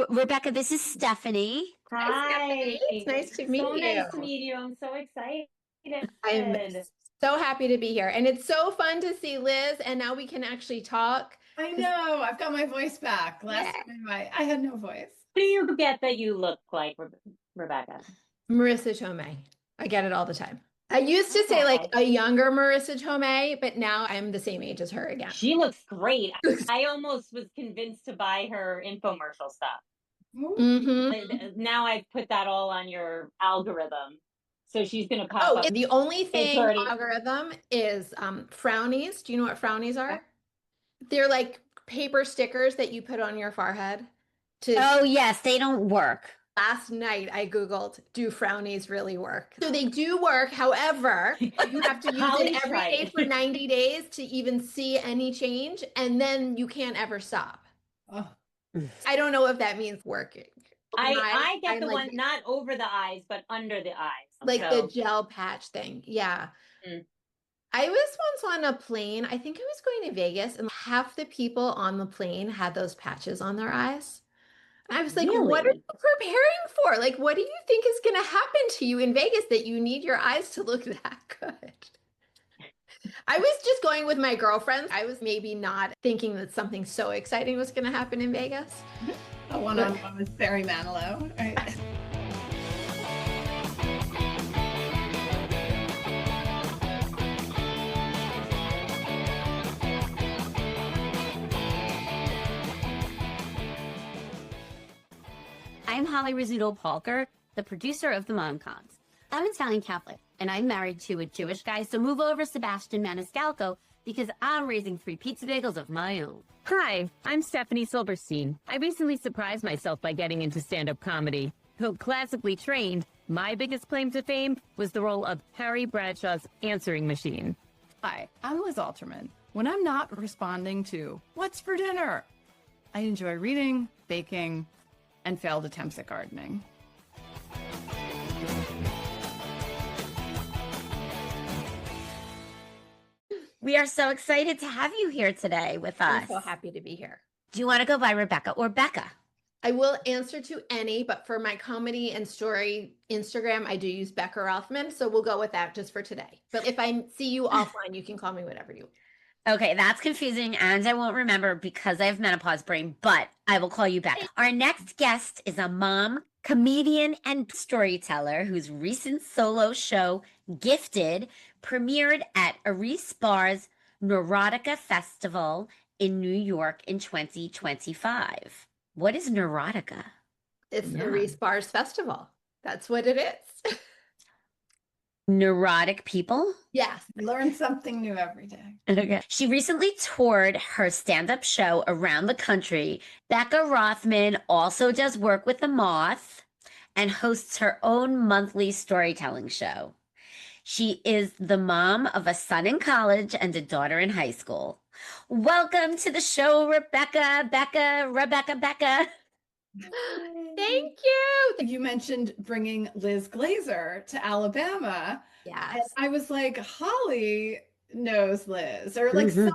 Rebecca, this is Stephanie. Hi, Stephanie. Hi. It's nice to meet So you. nice to meet you. I'm so excited. I'm so happy to be here. And it's so fun to see Liz, and now we can actually talk. I know. I've got my voice back. Yeah. Last time I had no voice. Who do you get that you look like, Rebecca? Marissa Tomei. I get it all the time. I used to say like a younger Marissa Tomei, but now I'm the same age as her again. She looks great. I almost was convinced to buy her infomercial stuff. Mm-hmm. Now I put that all on your algorithm. So she's going to pop Oh, up. the only thing already... algorithm is Frownies. Do you know what Frownies are? They're like paper stickers that you put on your forehead. Oh, yes, they don't work. Last night I Googled, do Frownies really work? So they do work. However, you have to use it every day for 90 days to even see any change. And then you can't ever stop. Oh. I don't know if that means working. I get the one not over the eyes, but under the eyes. Like the gel patch thing. Yeah. I was once on a plane. I think I was going to Vegas, and half the people on the plane had those patches on their eyes. And I was like, what are you preparing for? Like, what do you think is going to happen to you in Vegas that you need your eyes to look that good? I was just going with my girlfriends. I was maybe not thinking that something so exciting was going to happen in Vegas. A one-on-one with Barry Manilow, right? I'm Holly Rizzuto-Palker, the producer of the Momcoms. I'm Italian Catholic, and I'm married to a Jewish guy, so move over Sebastian Maniscalco because I'm raising 3 pizza bagels of my own. Hi, I'm Stephanie Silverstein. I recently surprised myself by getting into stand-up comedy. Though classically trained, my biggest claim to fame was the role of Harry Bradshaw's answering machine. Hi, I'm Liz Alterman. When I'm not responding to what's for dinner, I enjoy reading, baking, and failed attempts at gardening. We are so excited to have you here today with us. I'm so happy to be here. Do you want to go by Rebecca or Becca? I will answer to any, but for my comedy and story Instagram, I do use Becca Rothman. So we'll go with that just for today. But if I see you offline, you can call me whatever you want. Okay, that's confusing, and I won't remember because I have menopause brain, but I will call you Becca. Our next guest is a mom, comedian, and storyteller whose recent solo show, Gifted, premiered at Aris Bar's Neurotica Festival in New York in 2025. What is Neurotica? It's the Aris Bar's festival. That's what it is. Neurotic people? Yes. Learn something new every day. Okay. She recently toured her stand-up show around the country. Becca Rothman also does work with the Moth and hosts her own monthly storytelling show. She is the mom of a son in college and a daughter in high school. Welcome to the show, Rebecca. Thank you. You mentioned bringing Liz Glazer to Alabama. Yes. And I was like, Holly knows Liz, or like something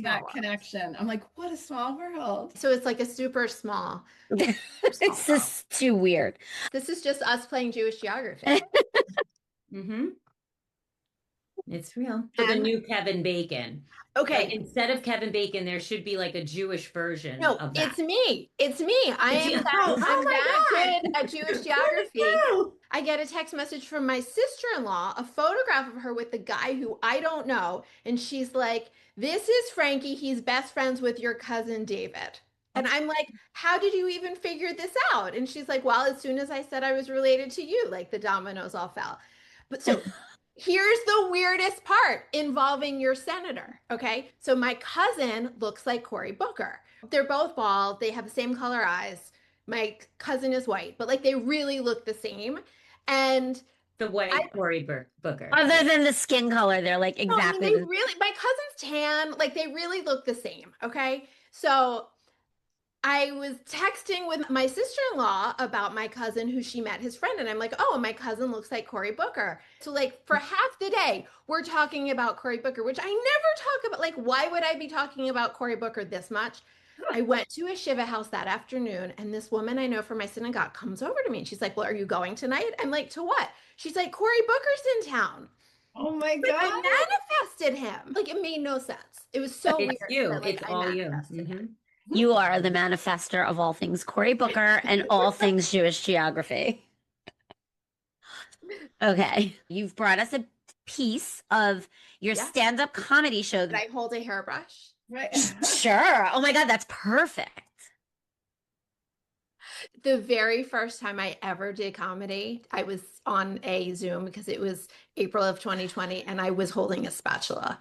that connection. I'm like, what a small world. So it's like a super small. It's just too weird. This is just us playing Jewish geography. It's real. So the new Kevin Bacon. Okay. Like instead of Kevin Bacon, there should be like a Jewish version of that. It's me. It's me. I am that good at Jewish geography. I get a text message from my sister-in-law, a photograph of her with the guy who I don't know. And she's like, this is Frankie. He's best friends with your cousin, David. And I'm like, how did you even figure this out? And she's like, well, as soon as I said I was related to you, like the dominoes all fell. But so here's the weirdest part involving your senator. Okay. So my cousin looks like Cory Booker. They're both bald. They have the same color eyes. My cousin is white, but like they really look the same. And the white Cory Booker. Other than the skin color, they're like exactly. No, I mean, my cousin's tan, like they really look the same. Okay. So I was texting with my sister-in-law about my cousin who she met his friend. And I'm like, oh, my cousin looks like Cory Booker. So like for half the day, we're talking about Cory Booker, which I never talk about. Like, why would I be talking about Cory Booker this much? I went to a Shiva house that afternoon, and this woman I know from my synagogue comes over to me and she's like, well, are you going tonight? I'm like, to what? She's like, Cory Booker's in town. Oh my Like, God. I manifested him. Like, it made no sense. It was so It's weird. you. But, like, It's I all you. manifested him. Mhm. You are the manifester of all things Cory Booker and all things Jewish geography. Okay. You've brought us a piece of your Yeah. stand-up comedy show. Did I hold a hairbrush? Right. Sure. Oh my God, that's perfect. The very first time I ever did comedy, I was on a Zoom because it was April of 2020 and I was holding a spatula.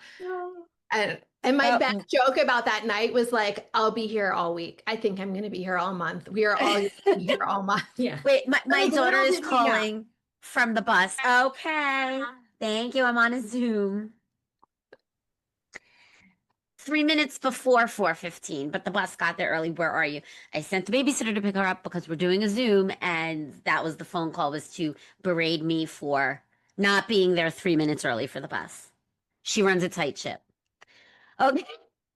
And my best joke about that night was like, I'll be here all week. I think I'm going to be here all month. We are all going to be here all month. Yeah. Wait, my Little daughter is did we know. calling from the bus. Okay. Thank you. I'm on a Zoom. 3 minutes before 4:15, but the bus got there early. Where are you? I sent the babysitter to pick her up because we're doing a Zoom, and that was the phone call, was to berate me for not being there 3 minutes early for the bus. She runs a tight ship. Okay.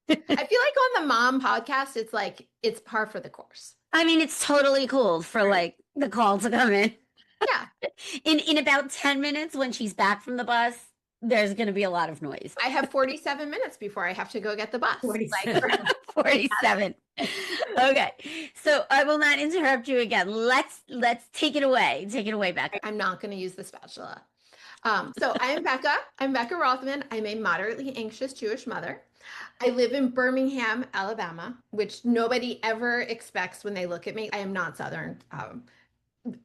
I feel like on the mom podcast, it's like, it's par for the course. I mean, it's totally cool for like the call to come in. Yeah. In about 10 minutes when she's back from the bus, there's going to be a lot of noise. I have 47 minutes before I have to go get the bus. 47. Like, 47. Okay. So I will not interrupt you again. Let's take it away. Take it away, Becca. I'm not going to use the spatula. So I'm Becca. I'm Becca Rothman. I'm a moderately anxious Jewish mother. I live in Birmingham, Alabama, which nobody ever expects when they look at me. I am not Southern.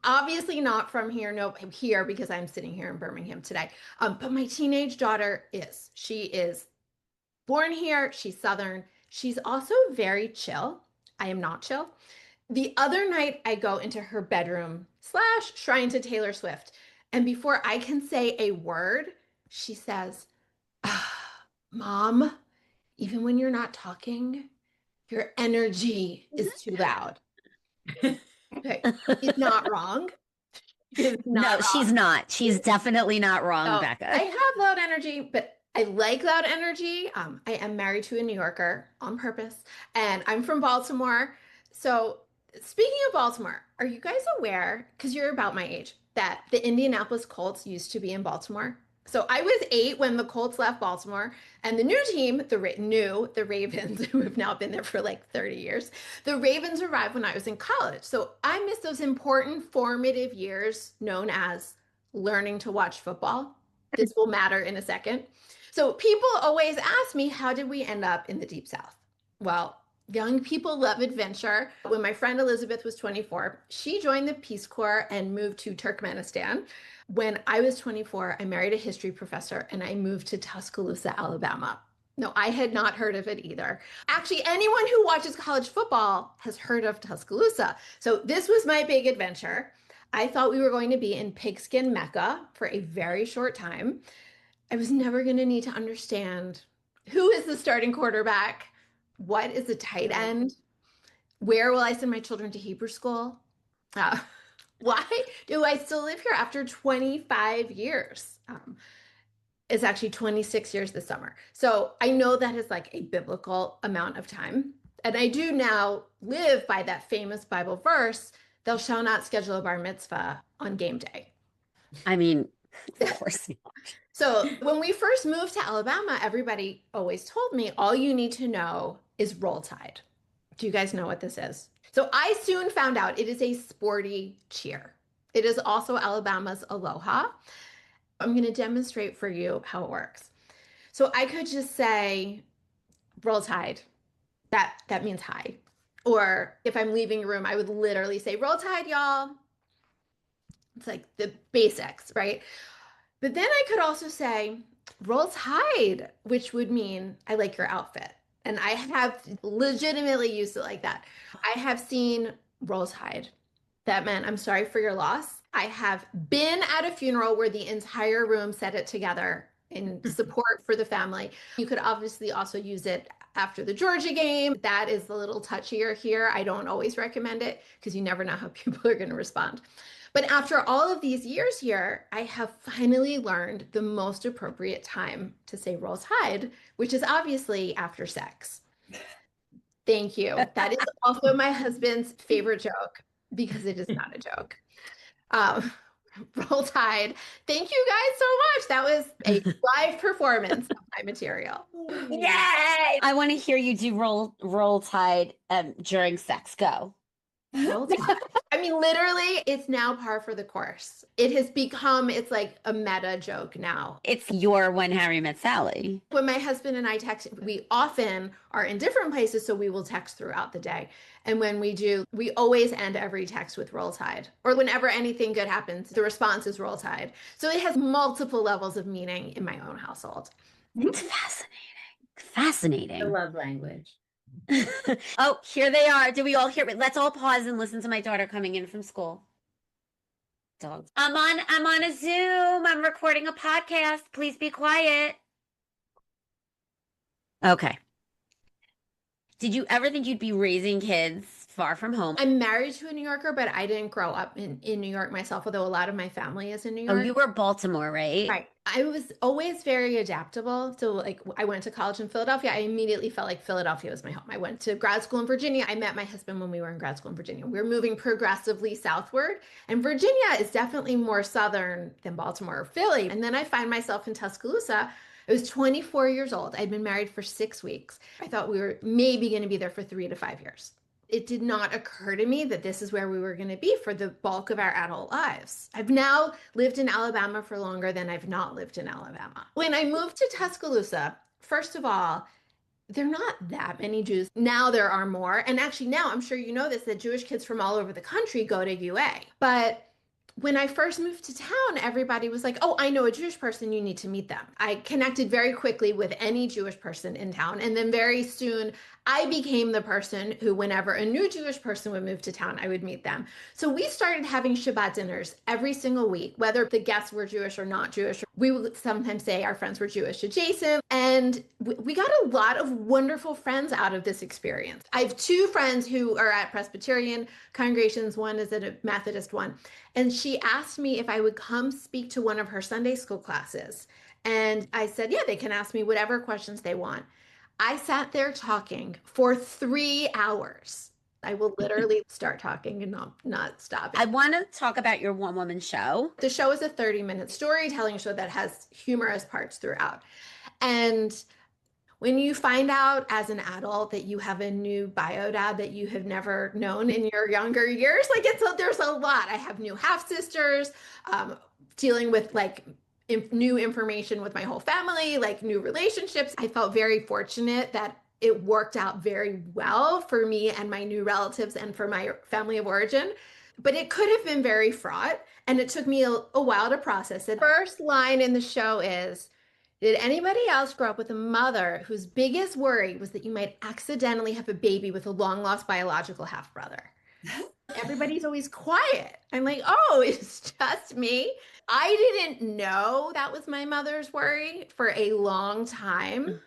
Obviously not from here. No, I'm here because I'm sitting here in Birmingham today. But my teenage daughter is. She is born here. She's Southern. She's also very chill. I am not chill. The other night, I go into her bedroom / shrine to Taylor Swift. And before I can say a word, she says, Mom, even when you're not talking, your energy is too loud. Okay. She's not wrong. No, she's not. She's definitely not wrong, So, Becca. I have loud energy, but I like loud energy. I am married to a New Yorker on purpose, and I'm from Baltimore. So, speaking of Baltimore, are you guys aware, because you're about my age, that the Indianapolis Colts used to be in Baltimore? So I was 8 when the Colts left Baltimore, and the new team, the Ravens, who have now been there for like 30 years, the Ravens arrived when I was in college. So I missed those important formative years known as learning to watch football. This will matter in a second. So people always ask me, how did we end up in the Deep South? Well, young people love adventure. When my friend Elizabeth was 24, she joined the Peace Corps and moved to Turkmenistan. When I was 24, I married a history professor and I moved to Tuscaloosa, Alabama. No, I had not heard of it either. Actually, anyone who watches college football has heard of Tuscaloosa. So this was my big adventure. I thought we were going to be in pigskin Mecca for a very short time. I was never going to need to understand who is the starting quarterback, what is a tight end, where will I send my children to Hebrew school? Why do I still live here after 25 years? It's actually 26 years this summer. So I know that is like a biblical amount of time. And I do now live by that famous Bible verse, thou shalt not schedule a bar mitzvah on game day. I mean, of course not. So when we first moved to Alabama, everybody always told me, all you need to know is Roll Tide. Do you guys know what this is? So I soon found out it is a sporty cheer. It is also Alabama's Aloha. I'm going to demonstrate for you how it works. So I could just say, Roll Tide. That means hi. Or if I'm leaving a room, I would literally say, Roll Tide, y'all. It's like the basics, right? But then I could also say, Roll Tide, which would mean I like your outfit. And I have legitimately used it like that. I have seen Roll Tide. That meant I'm sorry for your loss. I have been at a funeral where the entire room said it together in support for the family. You could obviously also use it after the Georgia game. That is a little touchier here. I don't always recommend it because you never know how people are going to respond. But after all of these years here, I have finally learned the most appropriate time to say Roll Tide, which is obviously after sex. Thank you. That is also my husband's favorite joke because it is not a joke. Um, Roll Tide. Thank you guys so much. That was a live performance of my material. Yay! I want to hear you do roll tide during sex. Go. Roll Tide. I mean, literally, it's now par for the course. It has become, it's like a meta joke now. It's your When Harry Met Sally. When my husband and I text, we often are in different places, so we will text throughout the day. And when we do, we always end every text with Roll Tide. Or whenever anything good happens, the response is Roll Tide. So it has multiple levels of meaning in my own household. It's fascinating. Fascinating. I love language. Oh, here they are. Do we all hear it? Let's all pause and listen to my daughter coming in from school. Dogs. I'm on a Zoom. I'm recording a podcast. Please be quiet. Okay. Did you ever think you'd be raising kids far from home? I'm married to a New Yorker, but I didn't grow up in New York myself, although a lot of my family is in New York. Oh, you were Baltimore, right? Right. I was always very adaptable. So, like, I went to college in Philadelphia. I immediately felt like Philadelphia was my home. I went to grad school in Virginia. I met my husband when we were in grad school in Virginia. We were moving progressively southward, and Virginia is definitely more southern than Baltimore or Philly. And then I find myself in Tuscaloosa. I was 24 years old. I'd been married for 6 weeks. I thought we were maybe going to be there for 3 to 5 years. It did not occur to me that this is where we were going to be for the bulk of our adult lives. I've now lived in Alabama for longer than I've not lived in Alabama. When I moved to Tuscaloosa, first of all, there are not that many Jews. Now there are more. And actually now, I'm sure you know this, that Jewish kids from all over the country go to UA. But when I first moved to town, everybody was like, oh, I know a Jewish person, you need to meet them. I connected very quickly with any Jewish person in town. And then very soon, I became the person who, whenever a new Jewish person would move to town, I would meet them. So we started having Shabbat dinners every single week, whether the guests were Jewish or not Jewish. We would sometimes say our friends were Jewish adjacent. And we got a lot of wonderful friends out of this experience. I have 2 friends who are at Presbyterian congregations. One is at a Methodist one. And she asked me if I would come speak to one of her Sunday school classes. And I said, yeah, they can ask me whatever questions they want. I sat there talking for 3 hours. I will literally start talking and not stop. I want to talk about your one-woman show. The show is a 30-minute storytelling show that has humorous parts throughout. And when you find out as an adult that you have a new bio dad that you have never known in your younger years, like there's a lot. I have new half sisters, dealing with like new information with my whole family, like new relationships. I felt very fortunate that it worked out very well for me and my new relatives and for my family of origin. But it could have been very fraught, and it took me a while to process it. First line in the show is, did anybody else grow up with a mother whose biggest worry was that you might accidentally have a baby with a long-lost biological half-brother? Everybody's always quiet. I'm like, oh, it's just me. I didn't know that was my mother's worry for a long time.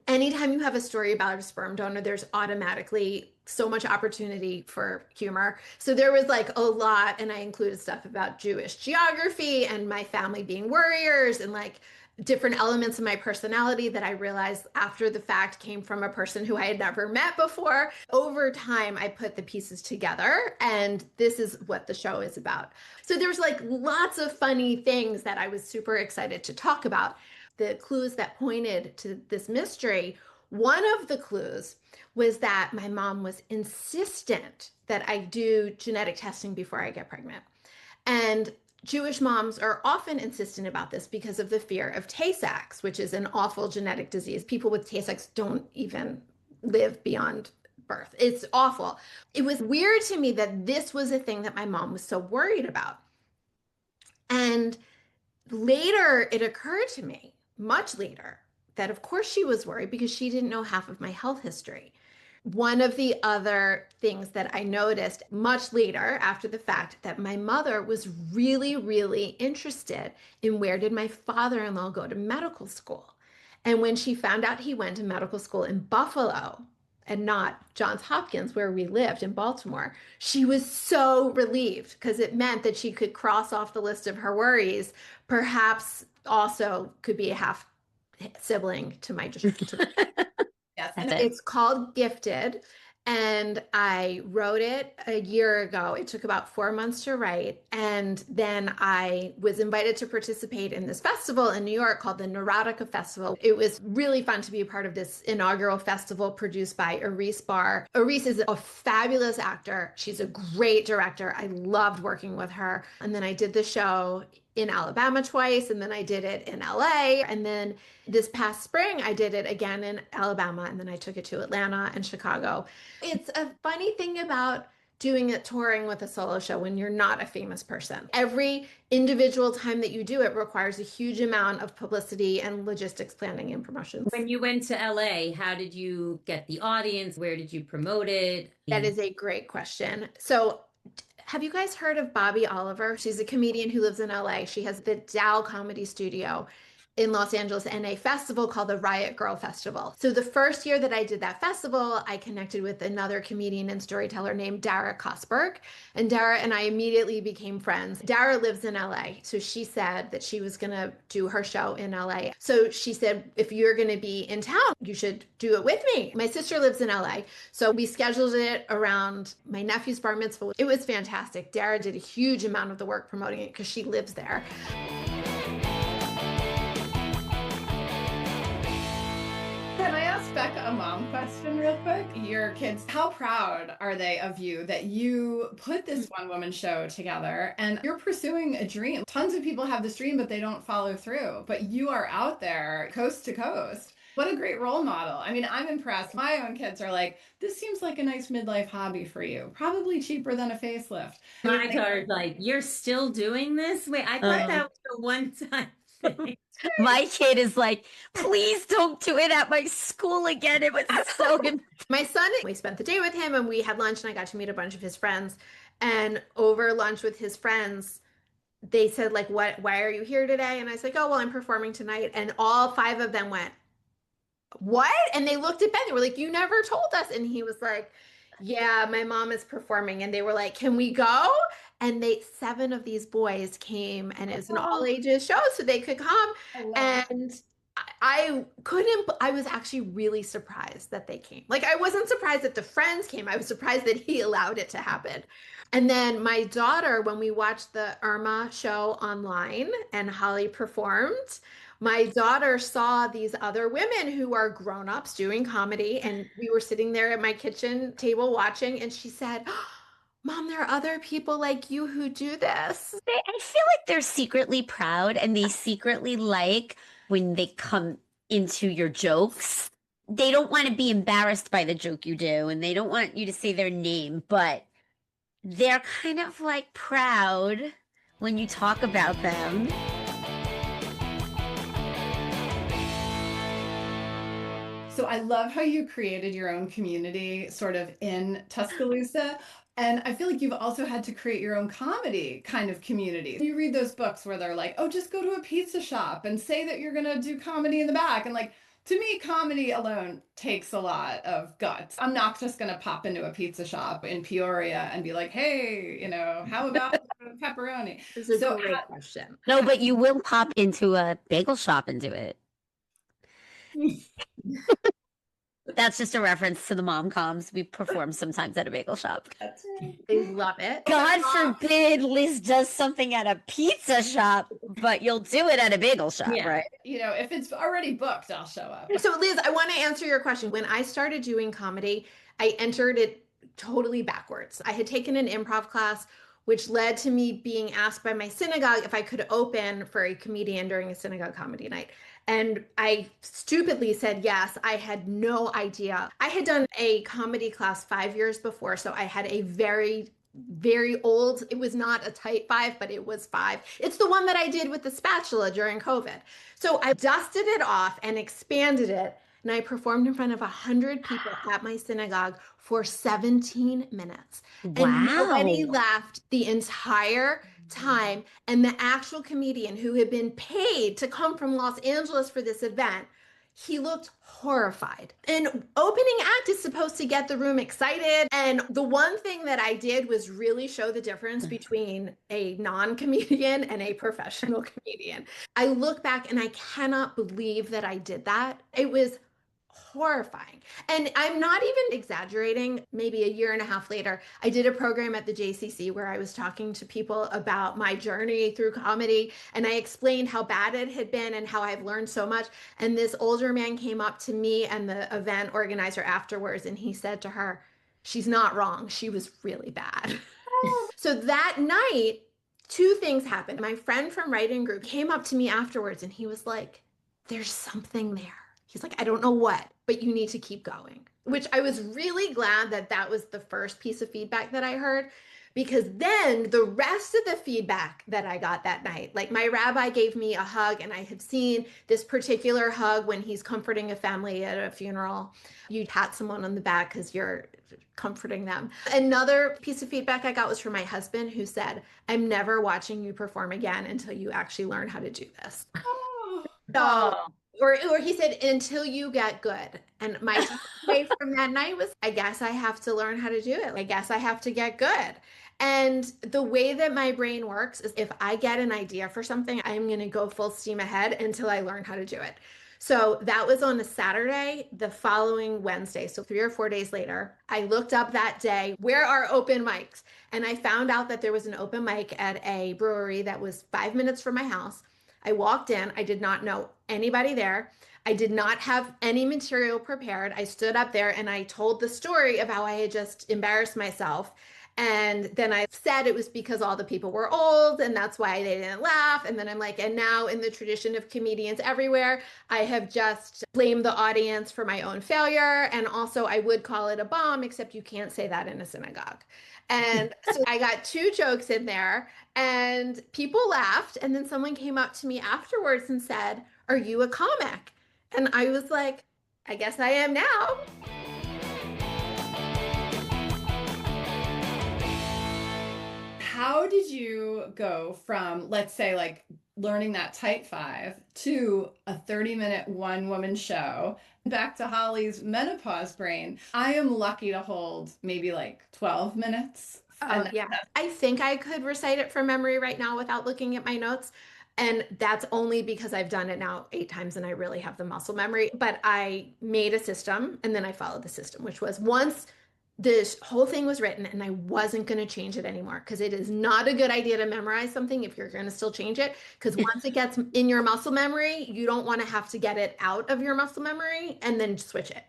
Anytime you have a story about a sperm donor, there's automatically so much opportunity for humor. So there was like a lot, and I included stuff about Jewish geography and my family being worriers and like different elements of my personality that I realized after the fact came from a person who I had never met before. Over time, I put the pieces together, and this is what the show is about. So there's like lots of funny things that I was super excited to talk about. The clues that pointed to this mystery, one of the clues was that my mom was insistent that I do genetic testing before I get pregnant. And Jewish moms are often insistent about this because of the fear of Tay-Sachs, which is an awful genetic disease. People with Tay-Sachs don't even live beyond birth. It's awful. It was weird to me that this was a thing that my mom was so worried about. And later it occurred to me, much later, that of course she was worried because she didn't know half of my health history. One of the other things that I noticed much later after the fact, that my mother was really, really interested in where did my father-in-law go to medical school. And when she found out he went to medical school in Buffalo and not Johns Hopkins, where we lived in Baltimore, she was so relieved because it meant that she could cross off the list of her worries, perhaps also could be a half sibling to my Yes. That's And it. It's called Gifted, and I wrote it a year ago. It took about 4 months to write, and then I was invited to participate in this festival in New York called the Neurotica Festival. It was really fun to be a part of this inaugural festival produced by Arise Barr. Arise is a fabulous actor. She's a great director. I loved working with her. And then I did the show in Alabama twice, and then I did it in LA, and then this past spring, I did it again in Alabama, and then I took it to Atlanta and Chicago. It's a funny thing about doing it touring with a solo show when you're not a famous person. Every individual time that you do it requires a huge amount of publicity and logistics planning and promotions. When you went to LA, how did you get the audience? Where did you promote it? That is a great question. So, have you guys heard of Bobby Oliver? She's a comedian who lives in LA. She has the Dow Comedy Studio in Los Angeles and a festival called the Riot Girl Festival. So the first year that I did that festival, I connected with another comedian and storyteller named Dara Kosberg. And Dara and I immediately became friends. Dara lives in LA. So she said that she was going to do her show in LA. So she said, if you're going to be in town, you should do it with me. My sister lives in LA. So we scheduled it around my nephew's bar mitzvah. It was fantastic. Dara did a huge amount of the work promoting it because she lives there. Can I ask Becca a mom question real quick? Your kids, how proud are they of you that you put this one-woman show together and you're pursuing a dream? Tons of people have this dream, but they don't follow through. But you are out there coast to coast. What a great role model. I mean, I'm impressed. My own kids are like, this seems like a nice midlife hobby for you. Probably cheaper than a facelift. My daughter's like, you're still doing this? Wait, I thought that was a one-time thing. My kid is like, please don't do it at my school again. It was so good. My son, we spent the day with him and we had lunch and I got to meet a bunch of his friends. And over lunch with his friends, they said, like, why are you here today? And I was like, oh, well, I'm performing tonight. And all 5 of them went, what? And they looked at Ben. They were like, you never told us. And he was like, yeah, my mom is performing. And they were like, can we go? And 7 of these boys came, and it was an all ages show, so they could come. And I couldn't, I was actually really surprised that they came. Like, I wasn't surprised that the friends came. I was surprised that he allowed it to happen. And then my daughter, when we watched the Irma show online and Holly performed, my daughter saw these other women who are grown-ups doing comedy, and we were sitting there at my kitchen table watching, and she said, Mom, there are other people like you who do this. I feel like they're secretly proud and they secretly like when they come into your jokes. They don't want to be embarrassed by the joke you do, and they don't want you to say their name, but they're kind of like proud when you talk about them. So I love how you created your own community sort of in Tuscaloosa. And I feel like you've also had to create your own comedy kind of community. You read those books where they're like, oh, just go to a pizza shop and say that you're going to do comedy in the back. And like, to me, comedy alone takes a lot of guts. I'm not just going to pop into a pizza shop in Peoria and be like, hey, how about pepperoni? This is a great question. No, but you will pop into a bagel shop and do it. That's just a reference to the mom comms. We perform sometimes at a bagel shop. They love it. God forbid Liz does something at a pizza shop, but you'll do it at a bagel shop, right? If it's already booked, I'll show up. So Liz, I want to answer your question. When I started doing comedy, I entered it totally backwards. I had taken an improv class, which led to me being asked by my synagogue if I could open for a comedian during a synagogue comedy night. And I stupidly said yes. I had no idea. I had done a comedy class 5 years before, so I had a very, very old, it was not a type 5, but it was 5. It's the one that I did with the spatula during COVID. So I dusted it off and expanded it, and I performed in front of 100 people at my synagogue for 17 minutes. Wow. And nobody laughed the entire time. And the actual comedian who had been paid to come from Los Angeles for this event, he looked horrified. An opening act is supposed to get the room excited. And the one thing that I did was really show the difference between a non-comedian and a professional comedian. I look back and I cannot believe that I did that. It was horrifying. And I'm not even exaggerating. Maybe a year and a half later, I did a program at the JCC where I was talking to people about my journey through comedy. And I explained how bad it had been and how I've learned so much. And this older man came up to me and the event organizer afterwards, and he said to her, "She's not wrong. She was really bad." So that night, two things happened. My friend from writing group came up to me afterwards and he was like, "There's something there." He's like, "I don't know what, but you need to keep going," which I was really glad that that was the first piece of feedback that I heard, because then the rest of the feedback that I got that night, like my rabbi gave me a hug, and I have seen this particular hug when he's comforting a family at a funeral. You pat someone on the back because you're comforting them. Another piece of feedback I got was from my husband, who said, "I'm never watching you perform again until you actually learn how to do this." So, or he said, "Until you get good." And my takeaway from that night was, I guess I have to learn how to do it. I guess I have to get good. And the way that my brain works is if I get an idea for something, I'm going to go full steam ahead until I learn how to do it. So that was on a Saturday. The following Wednesday, so 3 or 4 days later, I looked up that day, where are open mics? And I found out that there was an open mic at a brewery that was 5 minutes from my house. I walked in. I did not know anybody there. I did not have any material prepared. I stood up there and I told the story of how I had just embarrassed myself. And then I said it was because all the people were old and that's why they didn't laugh. And then I'm like, and now in the tradition of comedians everywhere, I have just blamed the audience for my own failure. And also, I would call it a bomb, except you can't say that in a synagogue. And so I got two jokes in there and people laughed. And then someone came up to me afterwards and said, "Are you a comic?" And I was like, "I guess I am now." How did you go from, let's say, like learning that tight five to a 30-minute one-woman show? Back to Holly's menopause brain. I am lucky to hold maybe like 12 minutes. Oh, yeah. I think I could recite it from memory right now without looking at my notes. And that's only because I've done it now 8 times and I really have the muscle memory. But I made a system and then I followed the system, which was, once this whole thing was written and I wasn't going to change it anymore, because it is not a good idea to memorize something if you're going to still change it, because once it gets in your muscle memory, you don't want to have to get it out of your muscle memory and then switch it.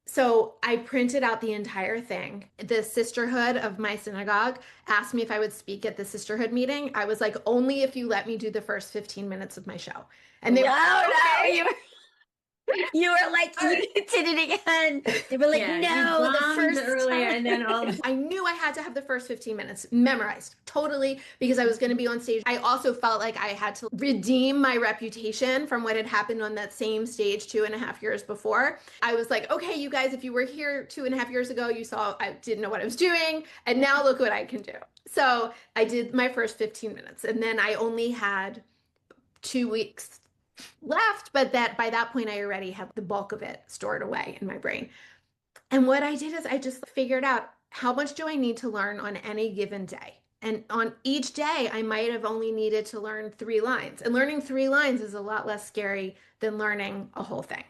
So I printed out the entire thing. The sisterhood of my synagogue asked me if I would speak at the sisterhood meeting. I was like, "Only if you let me do the first 15 minutes of my show." And they were like, "Okay." You were like, "You did it again." They were like, "No, the first earlier, time." and then all I knew I had to have the first 15 minutes memorized totally, because I was going to be on stage. I also felt like I had to redeem my reputation from what had happened on that same stage 2.5 years before. I was like, "Okay, you guys, if you were here 2.5 years ago, you saw I didn't know what I was doing. And now look what I can do." So I did my first 15 minutes and then I only had 2 weeks left, but that by that point I already had the bulk of it stored away in my brain. And what I did is I just figured out, how much do I need to learn on any given day? And on each day, I might have only needed to learn 3 lines. And learning 3 lines is a lot less scary than learning a whole thing.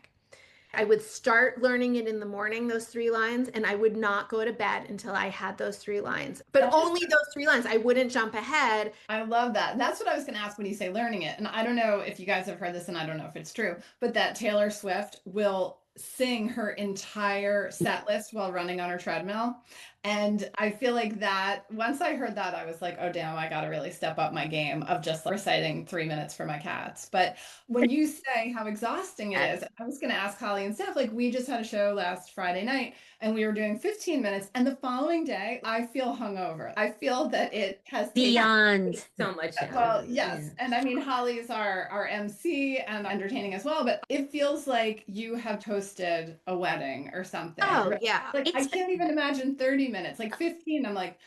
I would start learning it in the morning, those 3 lines, and I would not go to bed until I had those 3 lines. But only those 3 lines. I wouldn't jump ahead. I love that. And that's what I was going to ask when you say learning it. And I don't know if you guys have heard this, and I don't know if it's true, but that Taylor Swift will sing her entire set list while running on her treadmill. And I feel like that, once I heard that, I was like, "Oh, damn, I got to really step up my game of just reciting 3 minutes for my cats." But when you say how exhausting it is, I was going to ask Holly and Steph, like, we just had a show last Friday night and we were doing 15 minutes. And the following day, I feel hungover. I feel that it has Beyond. so much. Well, yes. And I mean, Holly's our MC and entertaining as well, but it feels like you have hosted a wedding or something. Oh, yeah. Like, I can't even imagine 30 minutes, like 15. I'm like,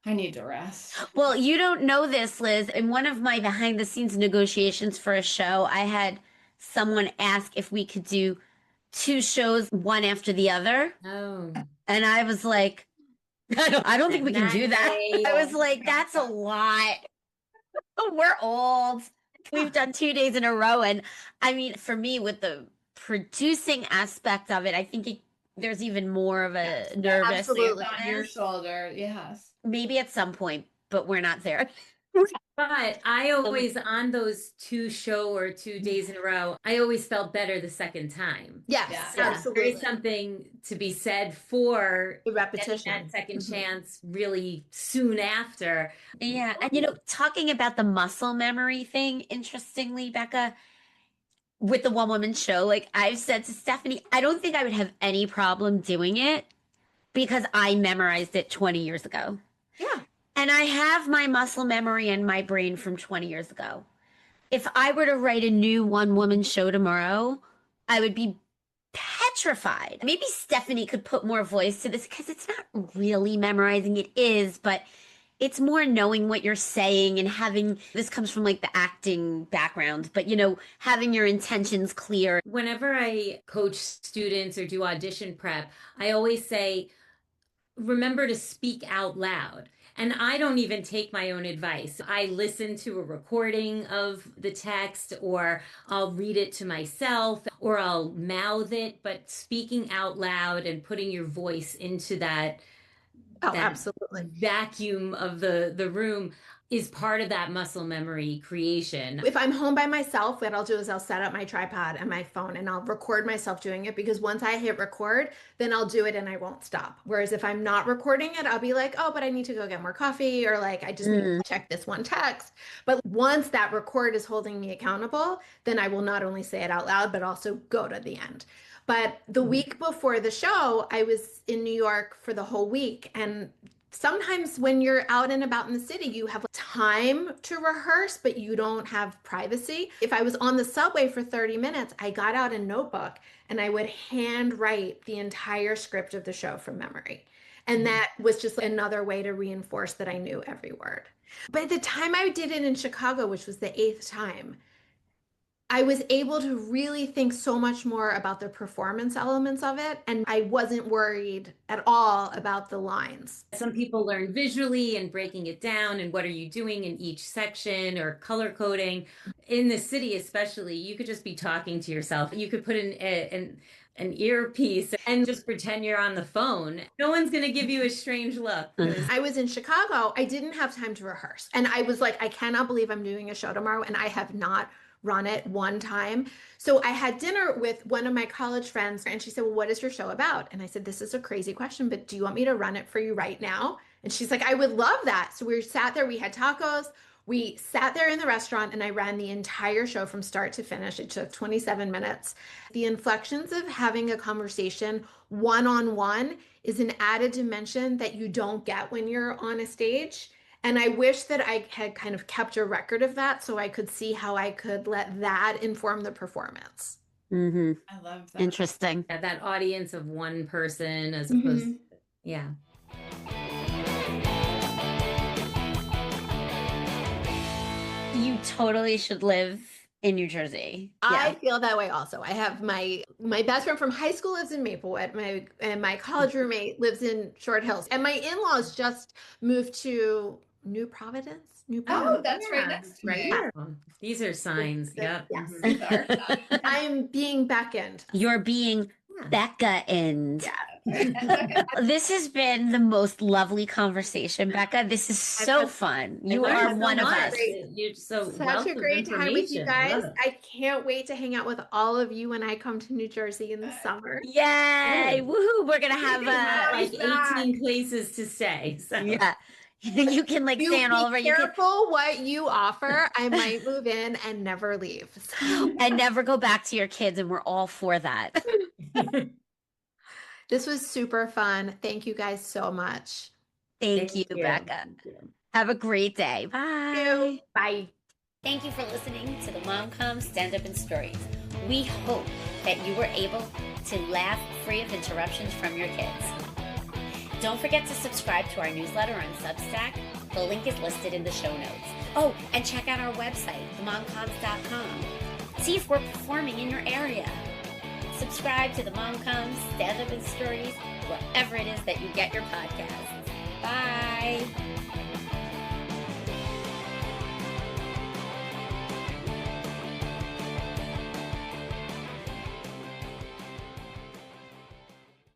I need to rest. Well, you don't know this, Liz. In one of my behind the scenes negotiations for a show, I had someone ask if we could do 2 shows, one after the other. Oh. And I was like, I don't think we can do that. I was like, that's a lot. We're old. We've done 2 days in a row. And I mean, for me, with the producing aspect of it, I think there's even more of a nervous. Absolutely. On your shoulder. Yes. Maybe at some point, but we're not there. But I always, on those 2 or 2 days in a row, I always felt better the second time. Yes, Yeah. So absolutely. there is something to be said for The getting repetition. that second chance really soon after. Yeah. And talking about the muscle memory thing, interestingly, Becca, with the one woman show, like I've said to Stephanie, I don't think I would have any problem doing it because I memorized it 20 years ago. Yeah. And I have my muscle memory in my brain from 20 years ago. If I were to write a new one woman show tomorrow, I would be petrified. Maybe Stephanie could put more voice to this because it's not really memorizing. It is, but it's more knowing what you're saying and having this comes from like the acting background, but having your intentions clear. Whenever I coach students or do audition prep, I always say, remember to speak out loud. And I don't even take my own advice. I listen to a recording of the text, or I'll read it to myself, or I'll mouth it, but speaking out loud and putting your voice into that Absolutely. vacuum of the room is part of that muscle memory creation. If I'm home by myself, what I'll do is I'll set up my tripod and my phone and I'll record myself doing it, because once I hit record, then I'll do it and I won't stop. Whereas if I'm not recording it, I'll be like, oh, but I need to go get more coffee, or like, I just need to check this one text. But once that record is holding me accountable, then I will not only say it out loud, but also go to the end. But the week before the show, I was in New York for the whole week. And sometimes when you're out and about in the city, you have time to rehearse, but you don't have privacy. If I was on the subway for 30 minutes, I got out a notebook and I would handwrite the entire script of the show from memory. And that was just another way to reinforce that I knew every word. By the time I did it in Chicago, which was the 8th time, I was able to really think so much more about the performance elements of it. And I wasn't worried at all about the lines. Some people learn visually and breaking it down and what are you doing in each section, or color coding. In the city especially, you could just be talking to yourself. You could put in an earpiece and just pretend you're on the phone. No one's going to give you a strange look. I was in Chicago. I didn't have time to rehearse. And I was like, I cannot believe I'm doing a show tomorrow and I have not run it one time. So I had dinner with one of my college friends and she said, well, what is your show about? And I said, this is a crazy question, but do you want me to run it for you right now? And she's like, I would love that. So we sat there, we had tacos, we sat there in the restaurant, and I ran the entire show from start to finish. It took 27 minutes. The inflections of having a conversation one-on-one is an added dimension that you don't get when you're on a stage. And I wish that I had kind of kept a record of that so I could see how I could let that inform the performance. Mm-hmm. I love that. Interesting. That audience of one person as opposed to, yeah. You totally should live in New Jersey. I feel that way also. I have my best friend from high school lives in Maplewood. My college roommate lives in Short Hills. And my in-laws just moved to New Providence. Oh, that's right next to me. These are signs. Yep. Yes. These are signs. I'm being beckoned. You're being Becca-ined. Yeah. This has been the most lovely conversation, Becca. This is so fun. You are one of us. You're so Such a great time with you guys. I can't wait to hang out with all of you when I come to New Jersey in the summer. Yay! Woohoo! We're gonna have like 18 places to stay. So. Yeah. You can like stand all over. Be careful what you offer. I might move in and never leave. So. And never go back to your kids, and we're all for that. This was super fun. Thank you guys so much. Thank you, Becca. Thank you. Have a great day. Bye. Bye. Thank you for listening to the Mom Comes Stand Up and Stories. We hope that you were able to laugh free of interruptions from your kids. Don't forget to subscribe to our newsletter on Substack. The link is listed in the show notes. Oh, and check out our website, themomcoms.com. See if we're performing in your area. Subscribe to the Mom Comes Stand Up and Stories wherever it is that you get your podcasts. Bye.